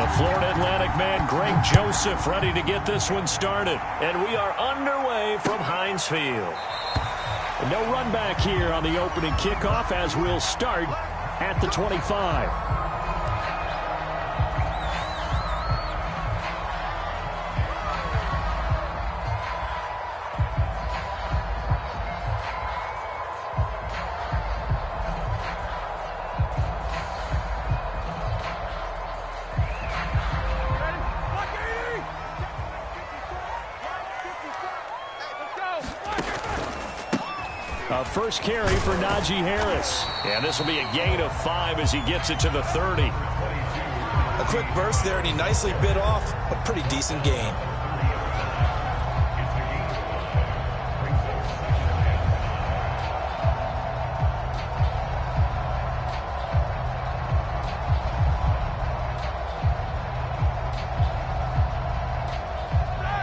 The Florida Atlantic man, Greg Joseph, ready to get this one started. And we are underway from Heinz Field. No run back here on the opening kickoff as we'll start at the 25. First carry for Najee Harris. And this will be a gain of 5 as he gets it to the 30. A quick burst there, and he nicely bit off a pretty decent gain.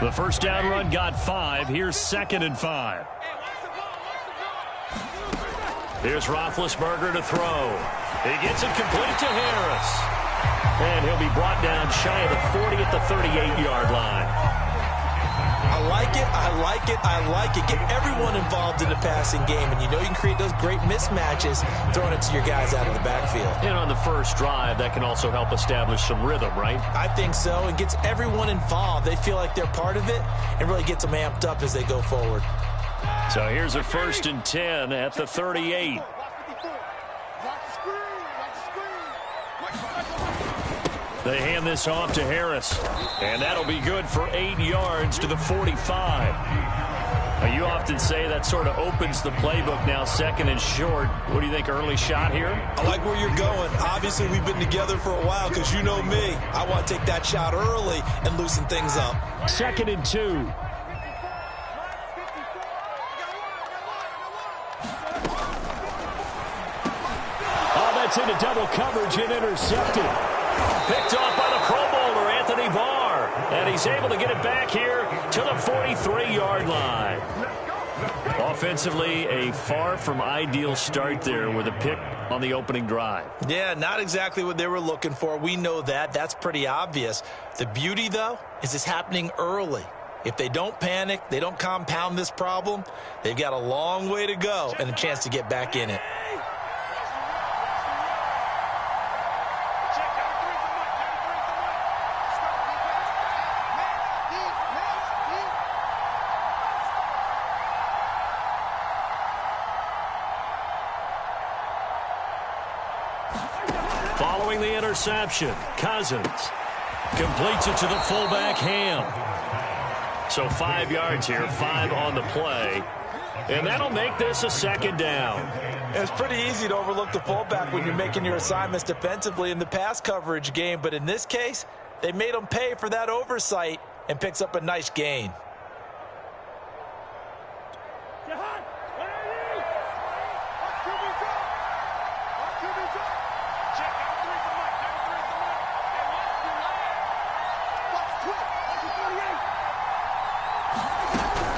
The first down run got 5. Here's 2nd and 5. Here's Roethlisberger to throw. He gets it complete to Harris. And he'll be brought down shy of the 40 at the 38-yard line. I like it, I like it, I like it. Get everyone involved in the passing game, and you know you can create those great mismatches throwing it to your guys out of the backfield. And on the first drive, that can also help establish some rhythm, right? I think so. It gets everyone involved. They feel like they're part of it and really gets them amped up as they go forward. So here's a 1st and 10 at the 38. They hand this off to Harris. And that'll be good for 8 yards to the 45. Now, you often say that sort of opens the playbook now, 2nd and short. What do you think, early shot here? I like where you're going. Obviously, we've been together for a while because you know me. I want to take that shot early and loosen things up. 2nd and 2. Into double coverage and intercepted. Picked off by the Pro Bowler, Anthony Barr. And he's able to get it back here to the 43-yard line. Offensively, a far from ideal start there with a pick on the opening drive. Yeah, not exactly what they were looking for. We know that. That's pretty obvious. The beauty, though, is it's happening early. If they don't panic, they don't compound this problem, they've got a long way to go and a chance to get back in it. Following the interception, Cousins completes it to the fullback, Ham. So 5 yards here, 5 on the play. And that'll make this a 2nd down. It's pretty easy to overlook the fullback when you're making your assignments defensively in the pass coverage game. But in this case, they made him pay for that oversight and picks up a nice gain.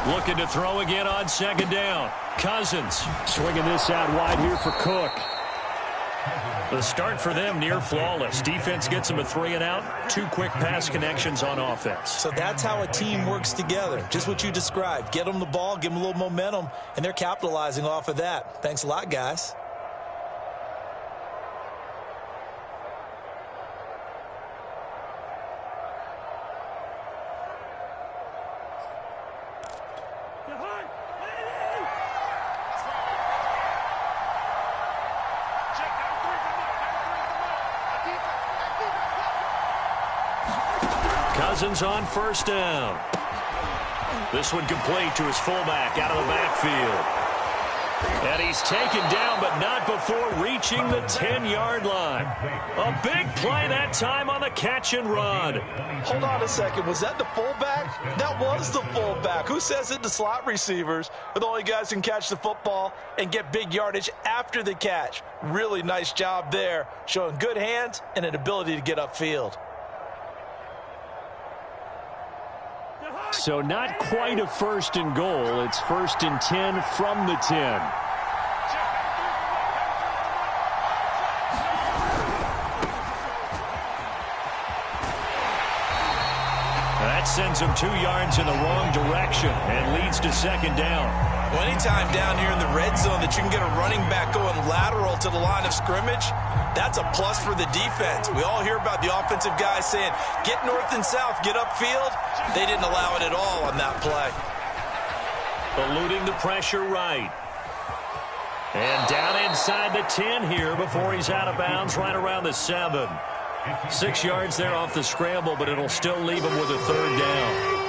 Looking to throw again on 2nd down. Cousins swinging this out wide here for Cook. The start for them near flawless. Defense gets them a 3 and out. 2 quick pass connections on offense. So that's how a team works together. Just what you described. Get them the ball, give them a little momentum, and they're capitalizing off of that. Thanks a lot, guys. Cousins on 1st down. This one complete to his fullback out of the backfield. And he's taken down, but not before reaching the 10-yard line. A big play that time on the catch and run. Hold on a second. Was that the fullback? That was the fullback. Who says it to slot receivers? But the only guys who can catch the football and get big yardage after the catch. Really nice job there, showing good hands and an ability to get upfield. So not quite a 1st and goal. It's 1st and 10 from the 10. That sends him 2 yards in the wrong direction and leads to second down. Well, anytime down here in the red zone that you can get a running back going lateral to the line of scrimmage, that's a plus for the defense. We all hear about the offensive guys saying, get north and south, get upfield. They didn't allow it at all on that play. Eluding the pressure right. And down inside the 10 here before he's out of bounds right around the 7. 6 yards there off the scramble, but it'll still leave him with a third down.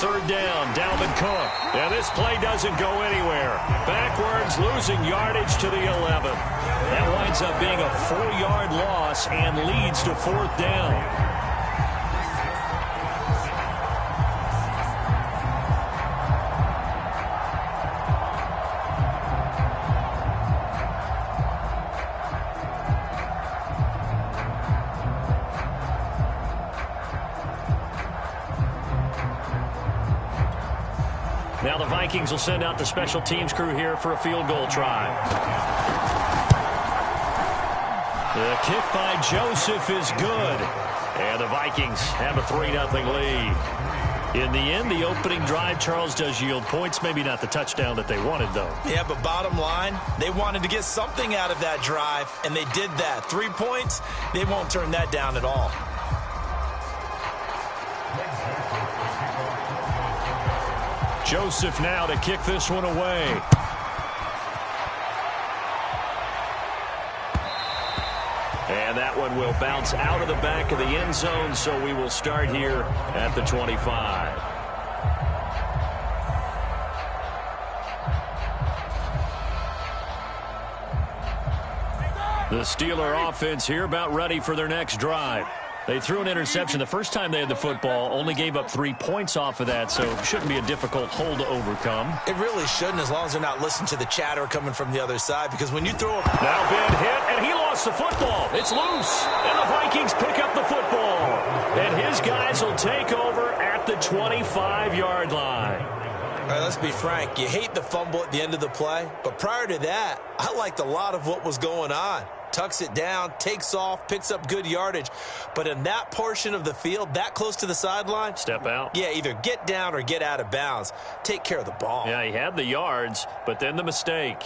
Third down, Dalvin Cook. And this play doesn't go anywhere. Backwards, losing yardage to the 11. That winds up being a 4-yard loss and leads to fourth down. Now the Vikings will send out the special teams crew here for a field goal try. The kick by Joseph is good. And the Vikings have a 3-0 lead. In the end, the opening drive, Charles, does yield points. Maybe not the touchdown that they wanted, though. Yeah, but bottom line, they wanted to get something out of that drive, and they did that. 3 points, they won't turn that down at all. Joseph now to kick this one away. And that one will bounce out of the back of the end zone, so we will start here at the 25. The Steeler offense here about ready for their next drive. They threw an interception the first time they had the football, only gave up 3 points off of that, so it shouldn't be a difficult hole to overcome. It really shouldn't, as long as they're not listening to the chatter coming from the other side, because when you throw a... Now Ben hit, and he lost the football. It's loose, and the Vikings pick up the football. And his guys will take over at the 25-yard line. All right, let's be frank. You hate the fumble at the end of the play, but prior to that, I liked a lot of what was going on. Tucks it down, takes off, picks up good yardage. But in that portion of the field, that close to the sideline, step out. Yeah, either get down or get out of bounds. Take care of the ball. Yeah, he had the yards, but then the mistake.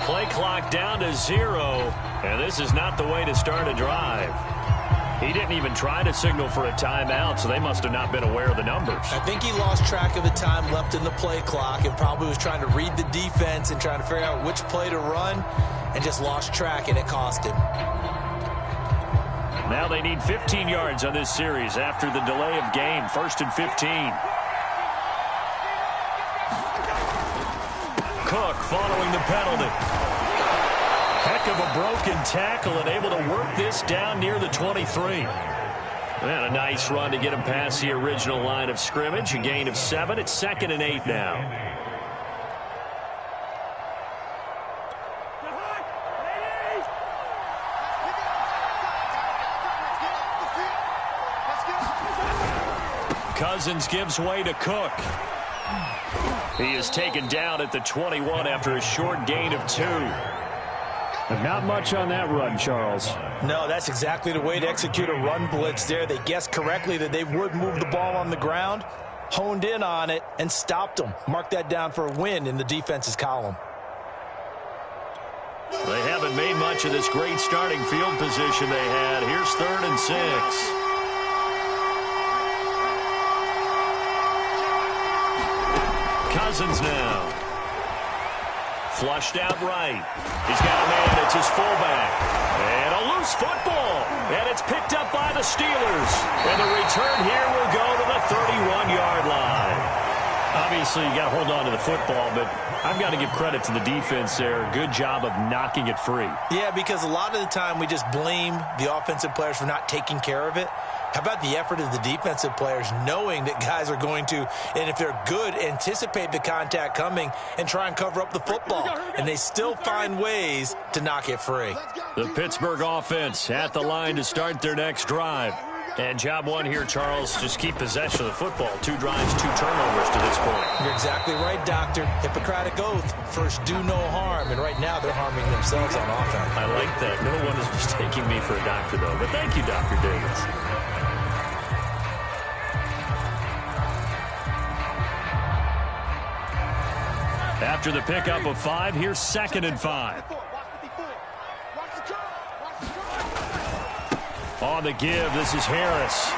Play clock down to 0, and this is not the way to start a drive. He didn't even try to signal for a timeout, so they must have not been aware of the numbers. I think he lost track of the time left in the play clock and probably was trying to read the defense and trying to figure out which play to run and just lost track, and it cost him. Now they need 15 yards on this series after the delay of game. 1st and 15. Cook following the penalty. Heck of a broken tackle and able to work this down near the 23. And a nice run to get him past the original line of scrimmage. A gain of 7. It's 2nd and 8 now. Cousins gives way to Cook. He is taken down at the 21 after a short gain of 2. But not much on that run, Charles. No, that's exactly the way to execute a run blitz there. They guessed correctly that they would move the ball on the ground, honed in on it, and stopped them. Mark that down for a win in the defense's column. They haven't made much of this great starting field position they had. Here's 3rd and 6. Cousins now. Flushed out right. He's got a man. It's his fullback. And a loose football. And it's picked up by the Steelers. And the return here will go to the 31-yard line. Obviously, you got to hold on to the football, but I've got to give credit to the defense there. Good job of knocking it free. Yeah, because a lot of the time we just blame the offensive players for not taking care of it. How about the effort of the defensive players knowing that guys are going to, and if they're good, anticipate the contact coming and try and cover up the football. And they still find ways to knock it free. The Pittsburgh offense at the line to start their next drive. And job one here, Charles, just keep possession of the football. 2 drives, 2 turnovers to this point. You're exactly right, Doctor. Hippocratic oath. First, do no harm. And right now, they're harming themselves on offense. I like that. No one is mistaking me for a doctor, though. But thank you, Dr. Davis. After the pickup of 5, here's 2nd and 5. On the give, this is Harris.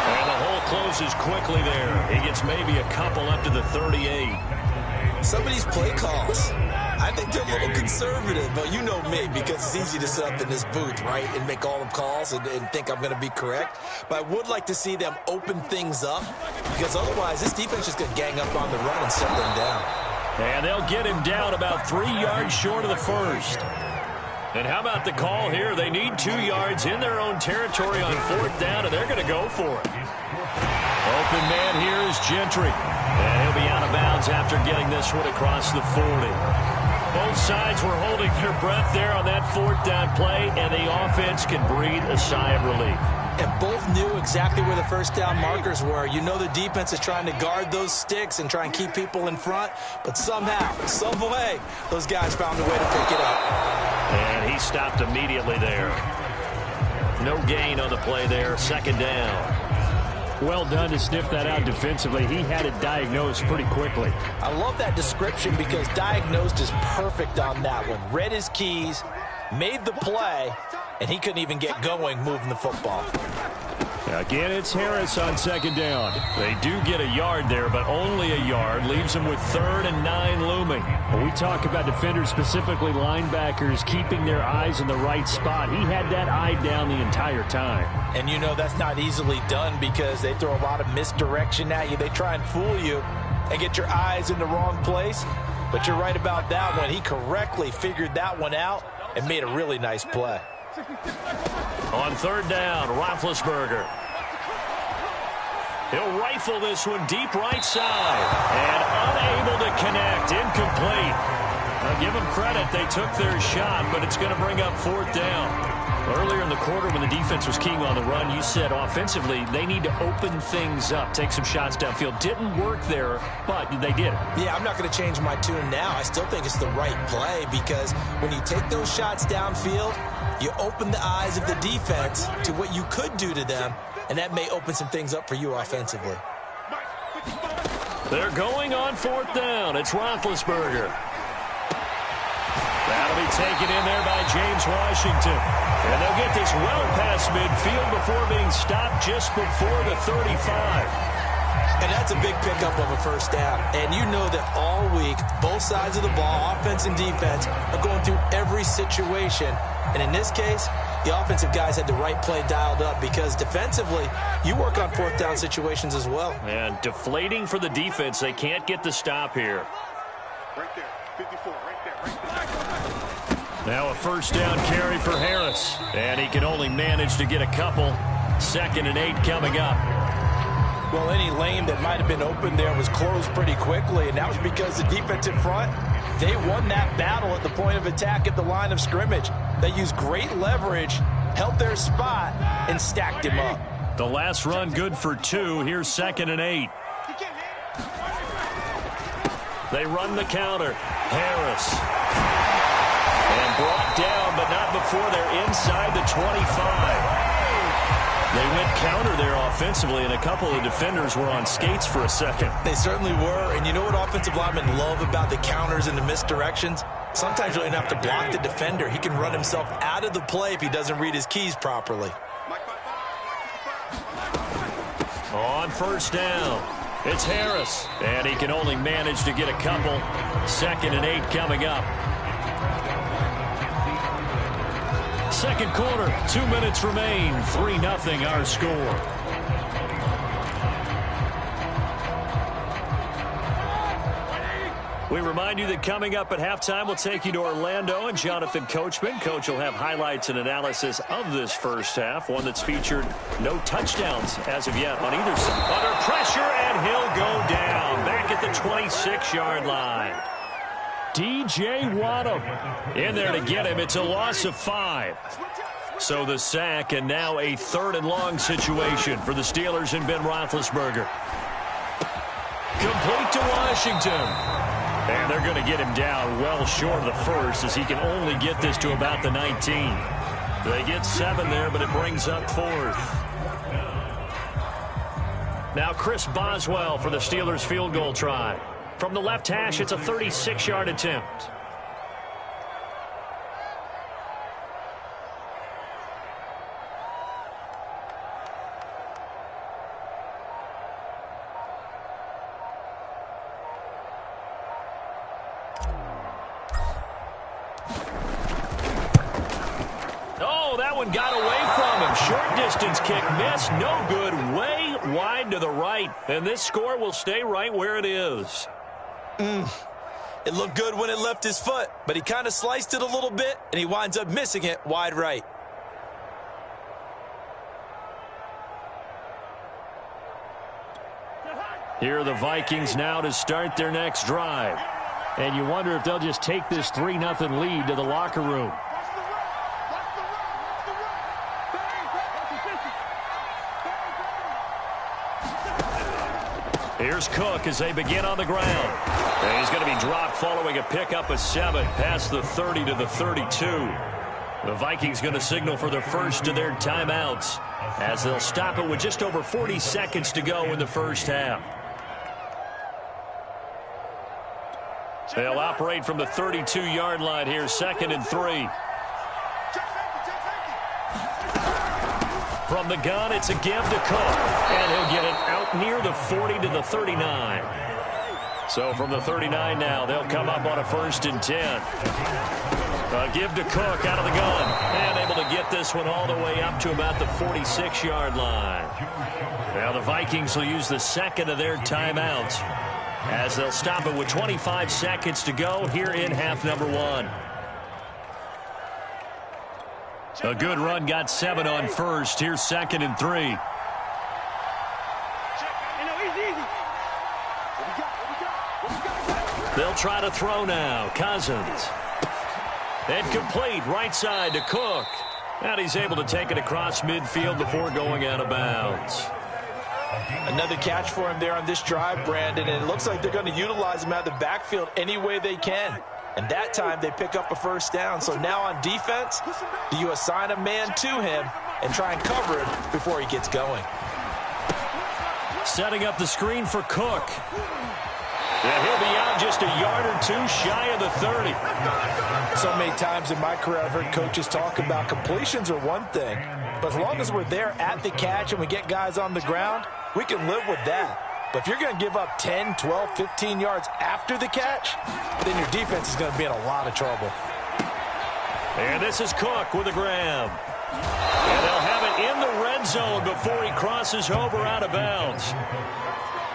And the hole closes quickly there. He gets maybe a couple up to the 38. Some of these play calls, I think they're a little conservative, but you know me, because it's easy to sit up in this booth, right, and make all the calls and think I'm going to be correct. But I would like to see them open things up, because otherwise this defense is going to gang up on the run and shut them down. And they'll get him down about 3 yards short of the first. And how about the call here? They need 2 yards in their own territory on 4th down, and they're going to go for it. Open man here is Gentry. And he'll be out of bounds after getting this one across the 40. Both sides were holding their breath there on that 4th down play, and the offense can breathe a sigh of relief. And both knew exactly where the first down markers were. You know the defense is trying to guard those sticks and try and keep people in front, but somehow, some way, those guys found a way to pick it up. And he stopped immediately there. No gain on the play there. 2nd down. Well done to sniff that out defensively. He had it diagnosed pretty quickly. I love that description because diagnosed is perfect on that one. Read his keys, made the play, and he couldn't even get going moving the football. Again, it's Harris on 2nd down. They do get a yard there, but only a yard. Leaves them with 3rd and 9 looming. When we talk about defenders, specifically linebackers, keeping their eyes in the right spot, he had that eye down the entire time. And you know that's not easily done because they throw a lot of misdirection at you. They try and fool you and get your eyes in the wrong place. But you're right about that one. He correctly figured that one out and made a really nice play. On 3rd down, Roethlisberger. He'll rifle this one deep right side. And unable to connect. Incomplete. Now give them credit. They took their shot, but it's going to bring up 4th down. Earlier in the quarter when the defense was keying on the run, you said offensively they need to open things up, take some shots downfield. Didn't work there, but they did it. Yeah, I'm not going to change my tune now. I still think it's the right play because when you take those shots downfield, you open the eyes of the defense to what you could do to them, and that may open some things up for you offensively. They're going on 4th down. It's Roethlisberger. That'll be taken in there by James Washington. And they'll get this well past midfield before being stopped just before the 35. And that's a big pickup of a 1st down. And you know that all week, both sides of the ball, offense and defense, are going through every situation. And in this case, the offensive guys had the right play dialed up because defensively, you work on 4th down situations as well. And deflating for the defense. They can't get the stop here. Right there, 54, right there, right there. Now a 1st down carry for Harris. And he can only manage to get a couple. 2nd and 8 coming up. Well, any lane that might have been open there was closed pretty quickly, and that was because the defensive front, they won that battle at the point of attack at the line of scrimmage. They used great leverage, held their spot, and stacked him up. The last run good for 2. Here's 2nd and 8. They run the counter. Harris. And brought down, but not before they're inside the 25. They went counter there offensively, and a couple of defenders were on skates for a second. They certainly were, and you know what offensive linemen love about the counters and the misdirections? Sometimes you don't have to block the defender. He can run himself out of the play if he doesn't read his keys properly. On 1st down, it's Harris, and he can only manage to get a couple. 2nd and 8 coming up. 2nd quarter, 2 minutes remain. 3-0 our score. We remind you that coming up at halftime, we'll take you to Orlando and Jonathan Coachman. Coach will have highlights and analysis of this first half, one that's featured no touchdowns as of yet on either side. Under pressure, and he'll go down back at the 26-yard line. DJ Waddle in there to get him. It's a loss of 5. So the sack, and now a 3rd and long situation for the Steelers and Ben Roethlisberger. Complete to Washington. And they're going to get him down well short of the first, as he can only get this to about the 19. They get 7 there, but it brings up 4th. Now Chris Boswell for the Steelers field goal try. From the left hash, it's a 36-yard attempt. Got away from him. Short distance kick missed. No good. Way wide to the right. And this score will stay right where it is. It looked good when it left his foot, but he kind of sliced it a little bit, and he winds up missing it wide right. Here are the Vikings now to start their next drive. And you wonder if they'll just take this 3-0 lead to the locker room. Here's Cook as they begin on the ground. And he's going to be dropped following a pickup of 7 past the 30 to the 32. The Vikings going to signal for the first of their timeouts as they'll stop it with just over 40 seconds to go in the first half. They'll operate from the 32-yard line here, 2nd and 3. From the gun, it's a give to Cook, and he'll get it out near the 40 to the 39. So from the 39 now, they'll come up on a 1st and 10. A give to Cook out of the gun, and able to get this one all the way up to about the 46-yard line. Now the Vikings will use the 2nd of their timeouts as they'll stop it with 25 seconds to go here in half number 1. A good run, got 7 on first. Here's 2nd and 3. They'll try to throw now. Cousins. And complete right side to Cook. And he's able to take it across midfield before going out of bounds. Another catch for him there on this drive, Brandon, and it looks like they're going to utilize him out of the backfield any way they can. And that time they pick up a 1st down. So now on defense, do you assign a man to him and try and cover him before he gets going? Setting up the screen for Cook. And he'll be out just a yard or 2 shy of the 30. So many times in my career I've heard coaches talk about completions are one thing, but as long as we're there at the catch and we get guys on the ground, we can live with that. But if you're going to give up 10, 12, 15 yards after the catch, then your defense is going to be in a lot of trouble. And this is Cook with a grab. And they'll have it in the red zone before he crosses over out of bounds.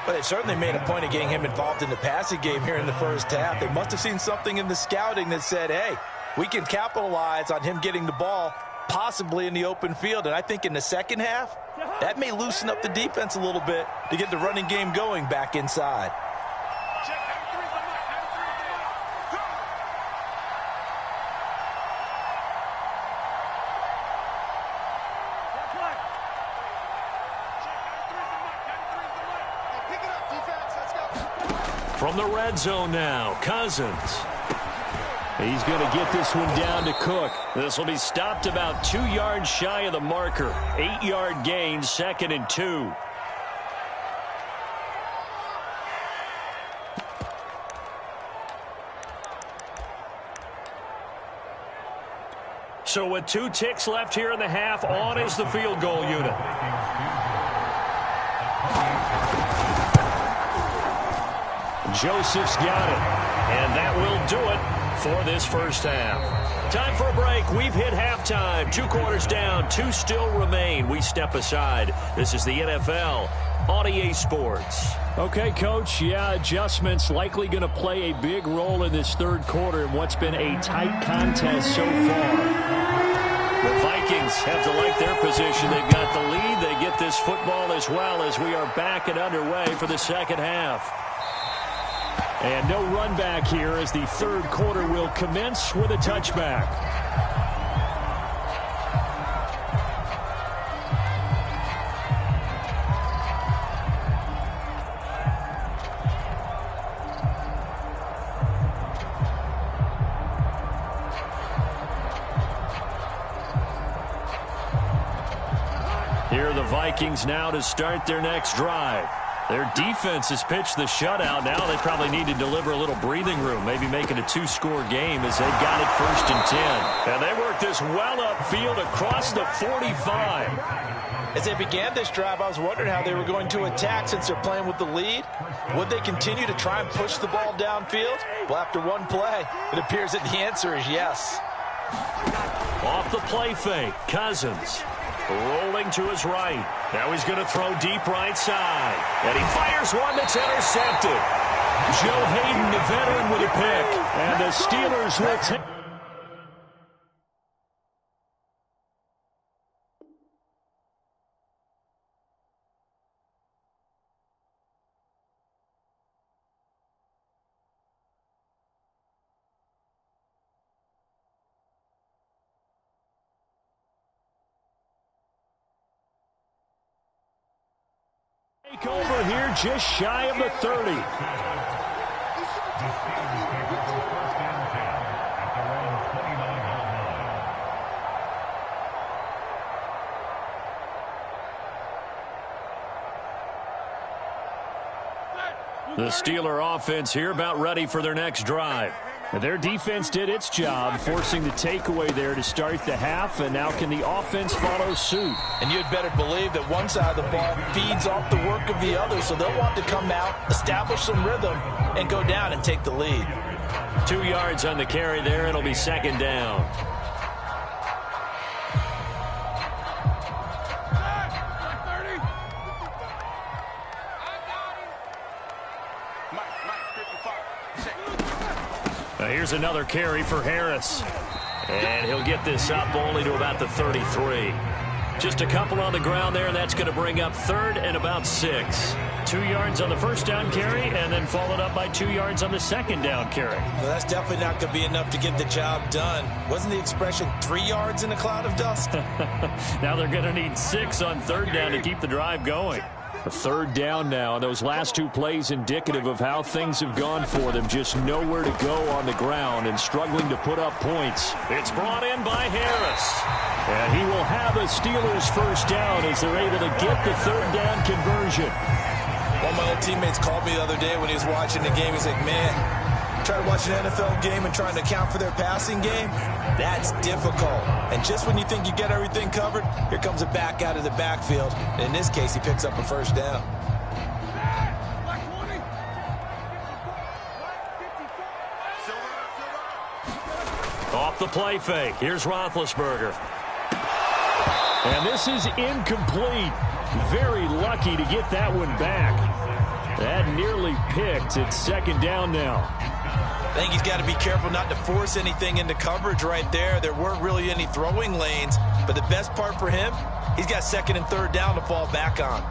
But they certainly made a point of getting him involved in the passing game here in the first half. They must have seen something in the scouting that said, hey, we can capitalize on him getting the ball possibly in the open field. And I think in the second half, that may loosen up the defense a little bit to get the running game going back inside. From the red zone now, Cousins. He's going to get this one down to Cook. This will be stopped about 2 yards shy of the marker. 8-yard gain, 2nd and 2. So with 2 ticks left here in the half, on is the field goal unit. Joseph's got it, and that will do it for this first half. Time for a break. We've hit halftime. 2 quarters down, 2 still remain. We step aside. This is the NFL on EA Sports. Okay, Coach, yeah, adjustments likely going to play a big role in this third quarter in what's been a tight contest so far. The Vikings have to like their position. They've got the lead. They get this football as well as we are back and underway for the second half. And no run back here as the third quarter will commence with a touchback. Here are the Vikings now to start their next drive. Their defense has pitched the shutout. Now they probably need to deliver a little breathing room, maybe make it a two-score game as they've got it 1st and 10. And they work this well upfield across the 45. As they began this drive, I was wondering how they were going to attack since they're playing with the lead. Would they continue to try and push the ball downfield? Well, after one play, it appears that the answer is yes. Off the play fake, Cousins. Rolling to his right. Now he's going to throw deep right side. And he fires one that's intercepted. Joe Hayden, the veteran, with a pick. And the Steelers will take... Take over here just shy of the 30. The Steeler offense here about ready for their next drive. Their defense did its job, forcing the takeaway there to start the half, and now can the offense follow suit? And you'd better believe that one side of the ball feeds off the work of the other, so they'll want to come out, establish some rhythm, and go down and take the lead. 2 yards on the carry there. It'll be second down. Here's another carry for Harris. And he'll get this up only to about the 33. Just a couple on the ground there, and that's going to bring up 3rd and about 6. 2 yards on the first down carry, and then followed up by 2 yards on the second down carry. Well, that's definitely not going to be enough to get the job done. Wasn't the expression 3 yards in a cloud of dust? Now they're going to need 6 on 3rd down to keep the drive going. A 3rd down now, and those last 2 plays indicative of how things have gone for them. Just nowhere to go on the ground and struggling to put up points. It's brought in by Harris. And he will have a Steelers first down as they're able to get the 3rd down conversion. One of my old teammates called me the other day when he was watching the game. He's like, man, trying to watch an NFL game and trying to account for their passing game, that's difficult. And just when you think you get everything covered, here comes a back out of the backfield. And in this case, he picks up a first down. Off the play fake. Here's Roethlisberger. And this is incomplete. Very lucky to get that one back. That nearly picked. It's 2nd down now. I think he's got to be careful not to force anything into coverage right there. There weren't really any throwing lanes, but the best part for him, he's got 2nd and 3rd down to fall back on.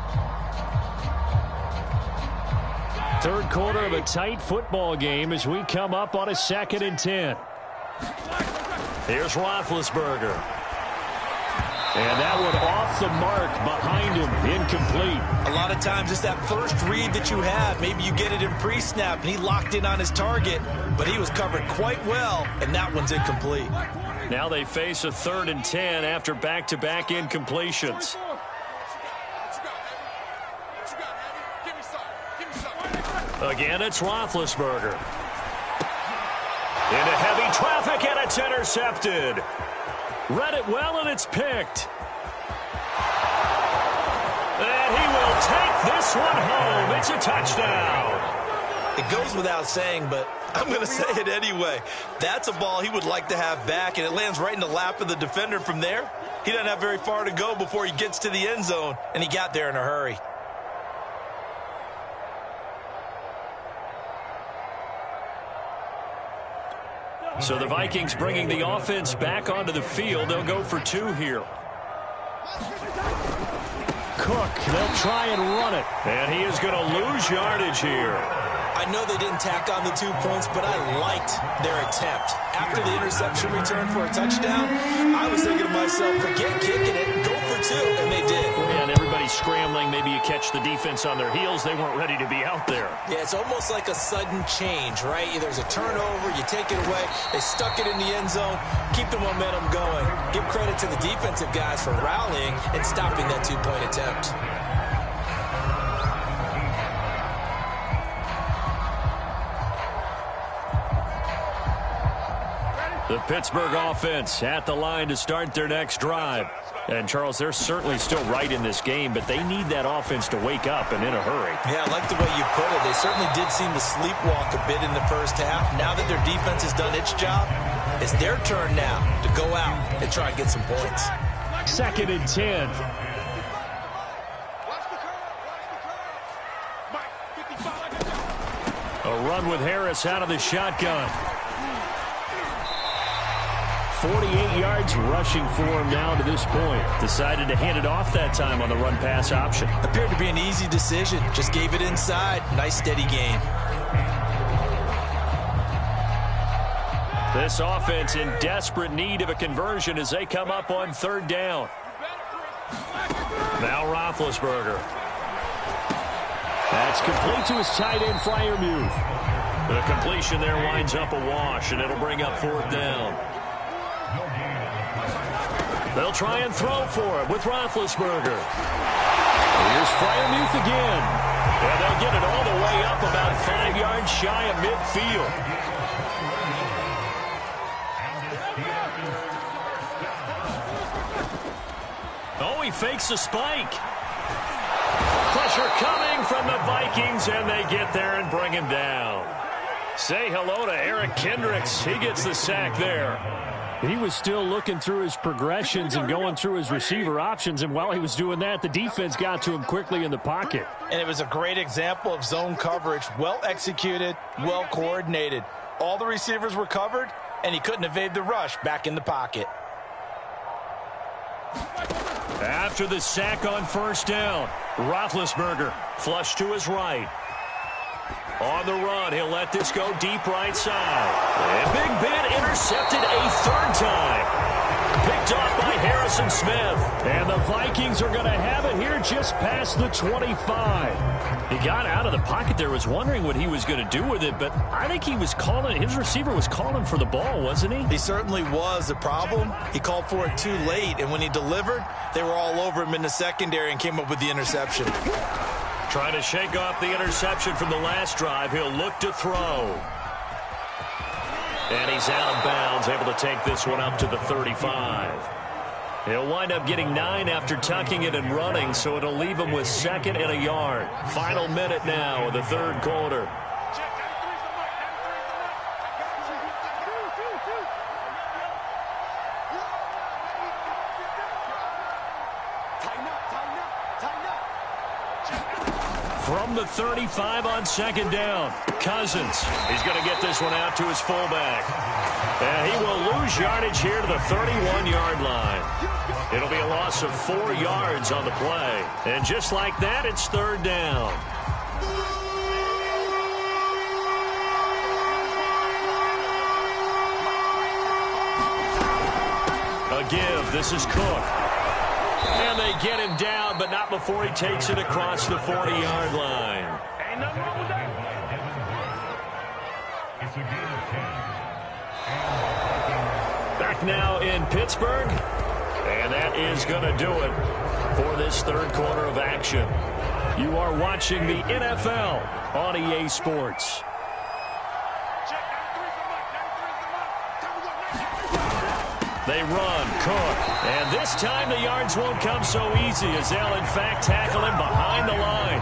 3rd quarter of a tight football game as we come up on a 2nd and 10. Here's Roethlisberger. And that one off the mark behind him, incomplete. A lot of times it's that first read that you have. Maybe you get it in pre-snap, and he locked in on his target, but he was covered quite well, and that one's incomplete. Now they face a 3rd and 10 after back-to-back incompletions. Again, it's Roethlisberger. Into heavy traffic, and it's intercepted. Read it well, and it's picked. And he will take this one home. It's a touchdown. It goes without saying, but I'm going to say it anyway. That's a ball he would like to have back, and it lands right in the lap of the defender from there. He doesn't have very far to go before he gets to the end zone, and he got there in a hurry. So the Vikings bringing the offense back onto the field. They'll go for 2 here. Cook, they'll try and run it. And he is going to lose yardage here. I know they didn't tack on the 2 points, but I liked their attempt. After the interception return for a touchdown, I was thinking to myself, forget kicking it, go for 2, and they did. Yeah, and everybody's scrambling. Maybe you catch the defense on their heels. They weren't ready to be out there. Yeah, it's almost like a sudden change, right? There's a turnover, you take it away, they stuck it in the end zone, keep the momentum going. Give credit to the defensive guys for rallying and stopping that 2-point attempt. The Pittsburgh offense at the line to start their next drive. And, Charles, they're certainly still right in this game, but they need that offense to wake up and in a hurry. Yeah, I like the way you put it. They certainly did seem to sleepwalk a bit in the first half. Now that their defense has done its job, it's their turn now to go out and try and get some points. 2nd and 10. A run with Harris out of the shotgun. 48 yards rushing for him now to this point. Decided to hand it off that time on the run-pass option. Appeared to be an easy decision. Just gave it inside. Nice, steady gain. This offense in desperate need of a conversion as they come up on 3rd down. Now Roethlisberger. That's complete to his tight end, Freiermuth. The completion there winds up a wash, and it'll bring up 4th down. They'll try and throw for it with Roethlisberger. Here's Freiermuth again. And they'll get it all the way up about 5 yards shy of midfield. Oh, he fakes a spike. Pressure coming from the Vikings, and they get there and bring him down. Say hello to Eric Kendricks. He gets the sack there. He was still looking through his progressions and going through his receiver options, and while he was doing that, the defense got to him quickly in the pocket. And it was a great example of zone coverage. Well executed, well coordinated. All the receivers were covered, and he couldn't evade the rush back in the pocket. After the sack on 1st down, Roethlisberger flush to his right. On the run, he'll let this go deep right side. And Big Ben intercepted a 3rd time. Picked off by Harrison Smith. And the Vikings are going to have it here just past the 25. He got out of the pocket there, was wondering what he was going to do with it, but I think he was calling, his receiver was calling for the ball, wasn't he? He certainly was. The problem, he called for it too late, and when he delivered, they were all over him in the secondary and came up with the interception. Trying to shake off the interception from the last drive. He'll look to throw. And he's out of bounds, able to take this one up to the 35. He'll wind up getting 9 after tucking it and running, so it'll leave him with 2nd and a yard. Final minute now of the 3rd quarter. From the 35 on 2nd down, Cousins. He's going to get this one out to his fullback. And he will lose yardage here to the 31-yard line. It'll be a loss of 4 yards on the play. And just like that, it's 3rd down. A give. This is Cook. And they get him down, but not before he takes it across the 40-yard line. Ain't nothing wrong with that. Back now in Pittsburgh. And that is going to do it for this 3rd quarter of action. You are watching the NFL on EA Sports. They run, Cook, and this time the yards won't come so easy as they'll in fact tackle him behind the line.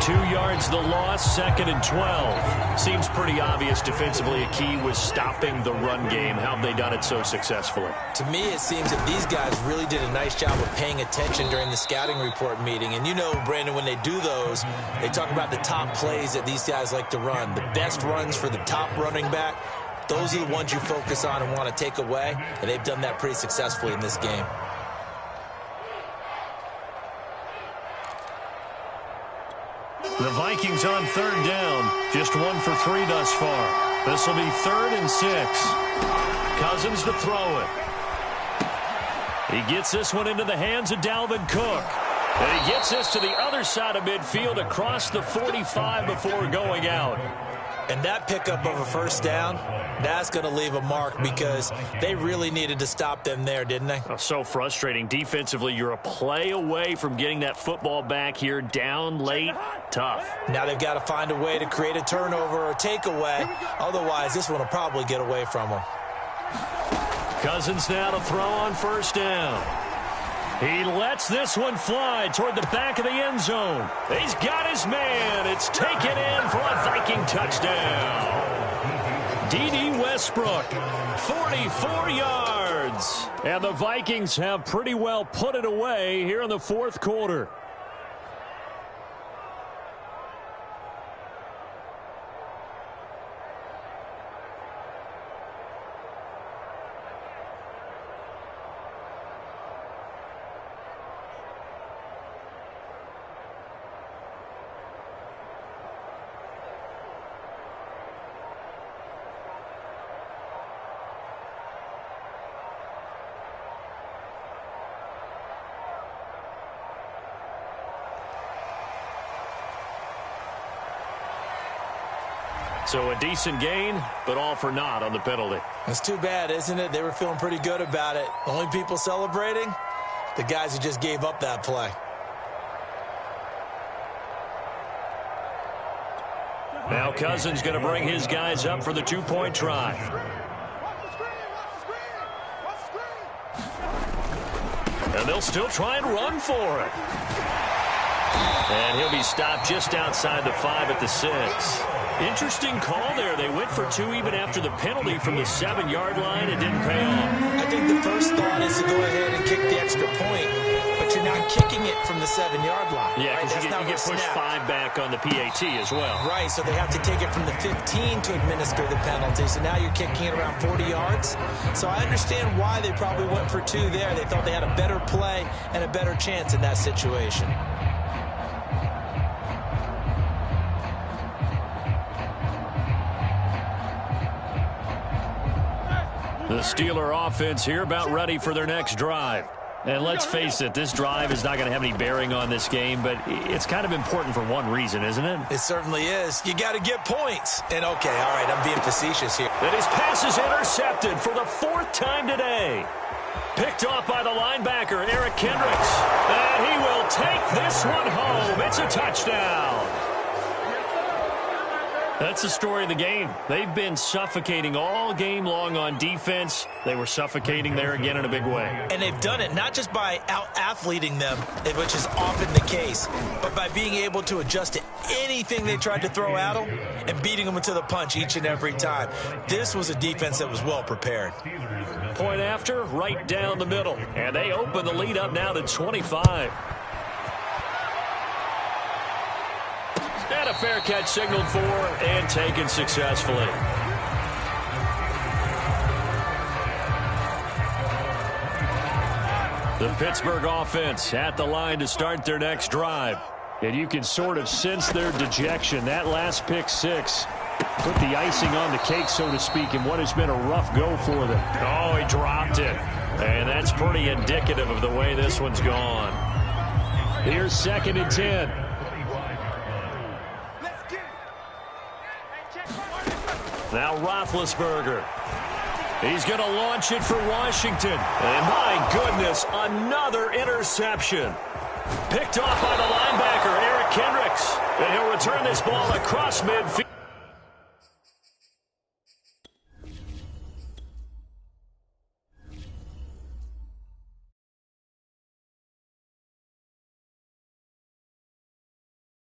2 yards the loss, 2nd and 12. Seems pretty obvious defensively a key was stopping the run game. How have they done it so successfully? To me, it seems that these guys really did a nice job of paying attention during the scouting report meeting. And you know, Brandon, when they do those, they talk about the top plays that these guys like to run. The best runs for the top running back. those are the ones you focus on and want to take away, and they've done that pretty successfully in this game. The Vikings on third down. Just 1 for 3 thus far. This will be 3rd and 6. Cousins to throw it. He gets this one into the hands of Dalvin Cook. And he gets this to the other side of midfield across the 45 before going out. And that pickup of a first down, that's going to leave a mark because they really needed to stop them there, didn't they? Oh, so frustrating. Defensively, you're a play away from getting that football back here. Down late, tough. Now they've got to find a way to create a turnover or a takeaway. Otherwise, this one will probably get away from them. Cousins now to throw on first down. He lets this one fly toward the back of the end zone. He's got his man. It's taken in for a Viking touchdown. D.D. Westbrook, 44 yards. And the Vikings have pretty well put it away here in the fourth quarter. So a decent gain, but all for naught on the penalty. That's too bad, isn't it? They were feeling pretty good about it. Only people celebrating? The guys who just gave up that play. Now Cousins going to bring his guys up for the two-point try. And they'll still try and run for it. And he'll be stopped just outside the 5 at the 6. Interesting call there. They went for 2 even after the penalty from the 7-yard line. It didn't pay off. I think the first thought is to go ahead and kick the extra point, but you're not kicking it from the 7-yard line. Yeah, because right? you get pushed 5 back on the PAT as well. Right, so they have to take it from the 15 to administer the penalty. So now you're kicking it around 40 yards. So I understand why they probably went for 2 there. They thought they had a better play and a better chance in that situation. The Steeler offense here about ready for their next drive. And let's face it, this drive is not going to have any bearing on this game, but it's kind of important for one reason, isn't it? It certainly is. You got to get points. And okay, all right, I'm being facetious here. And his pass is intercepted for the 4th time today. Picked off by the linebacker, Eric Kendricks. And he will take this one home. It's a touchdown. That's the story of the game. They've been suffocating all game long on defense. They were suffocating there again in a big way. And they've done it not just by out-athleting them, which is often the case, but by being able to adjust to anything they tried to throw at them and beating them to the punch each and every time. This was a defense that was well prepared. Point after, right down the middle. And they open the lead up now to 25. And a fair catch signaled for and taken successfully. The Pittsburgh offense at the line to start their next drive. And you can sort of sense their dejection. That last pick 6 put the icing on the cake, so to speak, in what has been a rough go for them. Oh, he dropped it. And that's pretty indicative of the way this one's gone. Here's 2nd and 10. Now Roethlisberger. He's going to launch it for Washington. And my goodness, another interception. Picked off by the linebacker, Eric Kendricks. And he'll return this ball across midfield.